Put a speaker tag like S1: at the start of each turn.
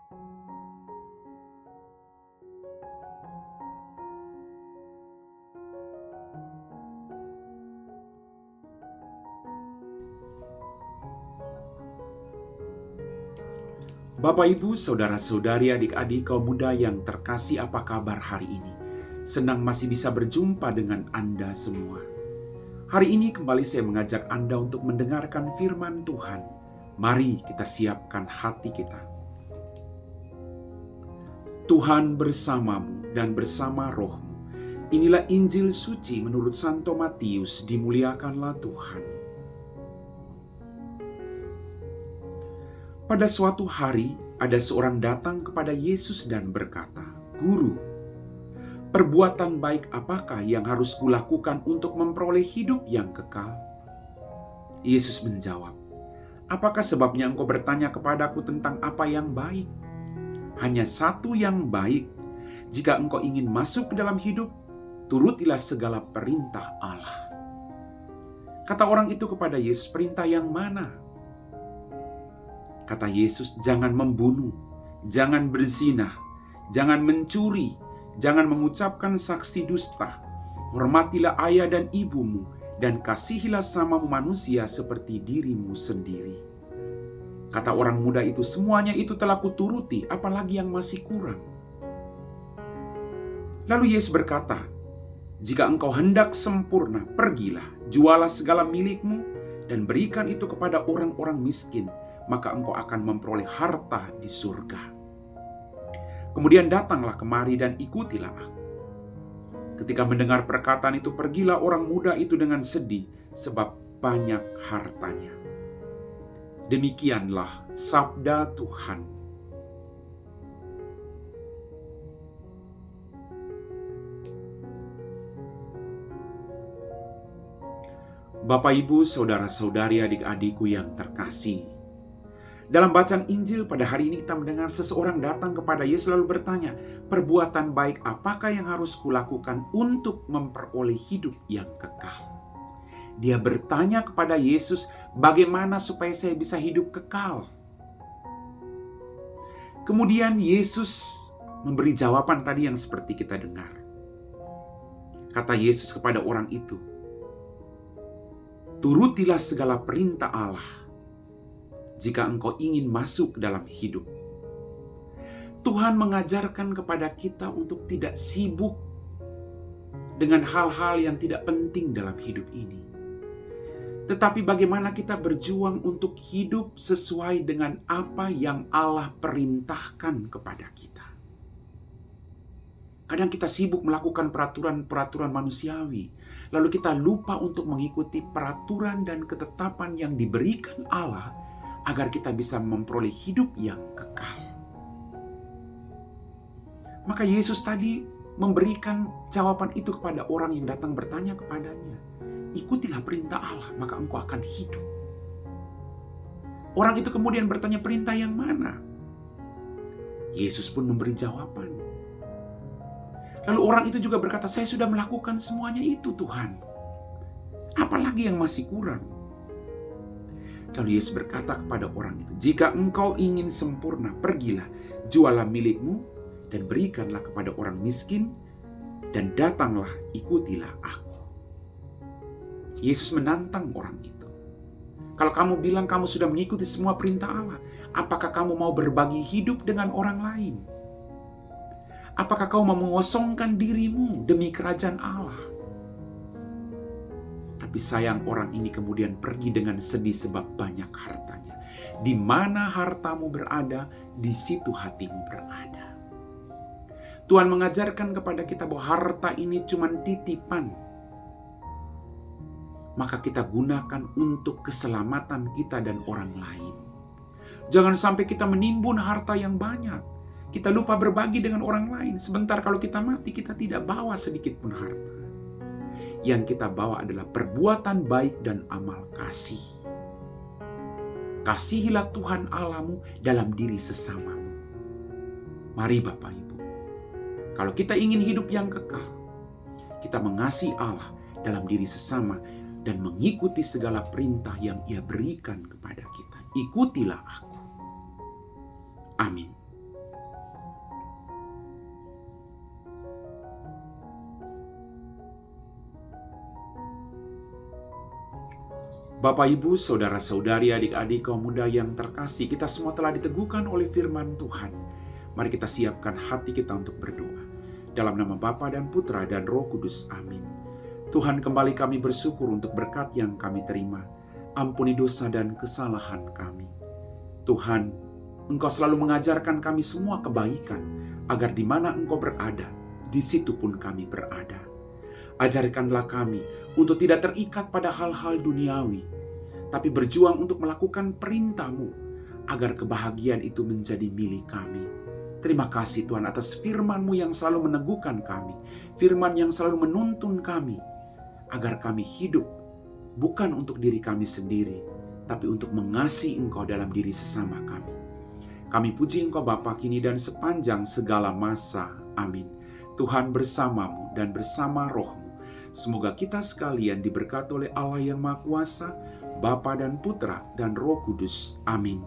S1: Bapak, Ibu, Saudara-saudari, adik-adik kaum muda yang terkasih, apa kabar hari ini? Senang masih bisa berjumpa dengan Anda semua. Hari ini kembali saya mengajak Anda untuk mendengarkan firman Tuhan. Mari kita siapkan hati kita. Tuhan bersamamu dan bersama rohmu. Inilah Injil suci menurut Santo Matius, dimuliakanlah Tuhan. Pada suatu hari, ada seorang datang kepada Yesus dan berkata, "Guru, perbuatan baik apakah yang harus kulakukan untuk memperoleh hidup yang kekal?" Yesus menjawab, "Apakah sebabnya engkau bertanya kepadaku tentang apa yang baik? Hanya satu yang baik. Jika engkau ingin masuk ke dalam hidup, turutilah segala perintah Allah." Kata orang itu kepada Yesus, "Perintah yang mana?" Kata Yesus, "Jangan membunuh, jangan berzina, jangan mencuri, jangan mengucapkan saksi dusta, hormatilah ayah dan ibumu, dan kasihilah samamu manusia seperti dirimu sendiri." Kata orang muda itu, "Semuanya itu telah kuturuti, apalagi yang masih kurang?" Lalu Yesus berkata, "Jika engkau hendak sempurna, pergilah, jualah segala milikmu, dan berikan itu kepada orang-orang miskin, maka engkau akan memperoleh harta di surga. Kemudian datanglah kemari dan ikutilah aku." Ketika mendengar perkataan itu, pergilah orang muda itu dengan sedih, sebab banyak hartanya. Demikianlah sabda Tuhan. Bapak, Ibu, Saudara-saudari, adik-adikku yang terkasih, dalam bacaan Injil pada hari ini kita mendengar seseorang datang kepada Yesus lalu bertanya, "Perbuatan baik apakah yang harus kulakukan untuk memperoleh hidup yang kekal?" Dia bertanya kepada Yesus, bagaimana supaya saya bisa hidup kekal? Kemudian Yesus memberi jawaban tadi yang seperti kita dengar. Kata Yesus kepada orang itu, "Turutilah segala perintah Allah jika engkau ingin masuk ke dalam hidup." Tuhan mengajarkan kepada kita untuk tidak sibuk dengan hal-hal yang tidak penting dalam hidup ini. Tetapi bagaimana kita berjuang untuk hidup sesuai dengan apa yang Allah perintahkan kepada kita. Kadang kita sibuk melakukan peraturan-peraturan manusiawi, lalu kita lupa untuk mengikuti peraturan dan ketetapan yang diberikan Allah agar kita bisa memperoleh hidup yang kekal. Maka Yesus tadi memberikan jawaban itu kepada orang yang datang bertanya kepadanya. Ikutilah perintah Allah, maka engkau akan hidup. Orang itu kemudian bertanya, perintah yang mana? Yesus pun memberi jawaban. Lalu orang itu juga berkata, "Saya sudah melakukan semuanya itu, Tuhan. Apalagi yang masih kurang?" Lalu Yesus berkata kepada orang itu, "Jika engkau ingin sempurna, pergilah, jualah milikmu, dan berikanlah kepada orang miskin, dan datanglah, ikutilah aku." Yesus menantang orang itu. Kalau kamu bilang kamu sudah mengikuti semua perintah Allah, apakah kamu mau berbagi hidup dengan orang lain? Apakah kau mau mengosongkan dirimu demi kerajaan Allah? Tapi sayang, orang ini kemudian pergi dengan sedih sebab banyak hartanya. Di mana hartamu berada, di situ hatimu berada. Tuhan mengajarkan kepada kita bahwa harta ini cuma titipan. Maka kita gunakan untuk keselamatan kita dan orang lain. Jangan sampai kita menimbun harta yang banyak. Kita lupa berbagi dengan orang lain. Sebentar kalau kita mati, kita tidak bawa sedikit pun harta. Yang kita bawa adalah perbuatan baik dan amal kasih. Kasihilah Tuhan Allahmu dalam diri sesamamu. Mari Bapak Ibu, kalau kita ingin hidup yang kekal, kita mengasihi Allah dalam diri sesama dan mengikuti segala perintah yang Ia berikan kepada kita. Ikutilah aku. Amin. Bapak, Ibu, Saudara-saudari, adik-adik, kaum muda yang terkasih, kita semua telah diteguhkan oleh firman Tuhan. Mari kita siapkan hati kita untuk berdoa. Dalam nama Bapa dan Putra dan Roh Kudus, amin. Tuhan, kembali kami bersyukur untuk berkat yang kami terima. Ampuni dosa dan kesalahan kami. Tuhan, Engkau selalu mengajarkan kami semua kebaikan, agar di mana Engkau berada, di situ pun kami berada. Ajarkanlah kami untuk tidak terikat pada hal-hal duniawi, tapi berjuang untuk melakukan perintah-Mu, agar kebahagiaan itu menjadi milik kami. Terima kasih Tuhan atas firman-Mu yang selalu meneguhkan kami, firman yang selalu menuntun kami, agar kami hidup bukan untuk diri kami sendiri, tapi untuk mengasihi Engkau dalam diri sesama kami. Kami puji Engkau Bapa kini dan sepanjang segala masa. Amin. Tuhan bersamamu dan bersama roh-Mu. Semoga kita sekalian diberkati oleh Allah yang Maha Kuasa, Bapa dan Putra dan Roh Kudus. Amin.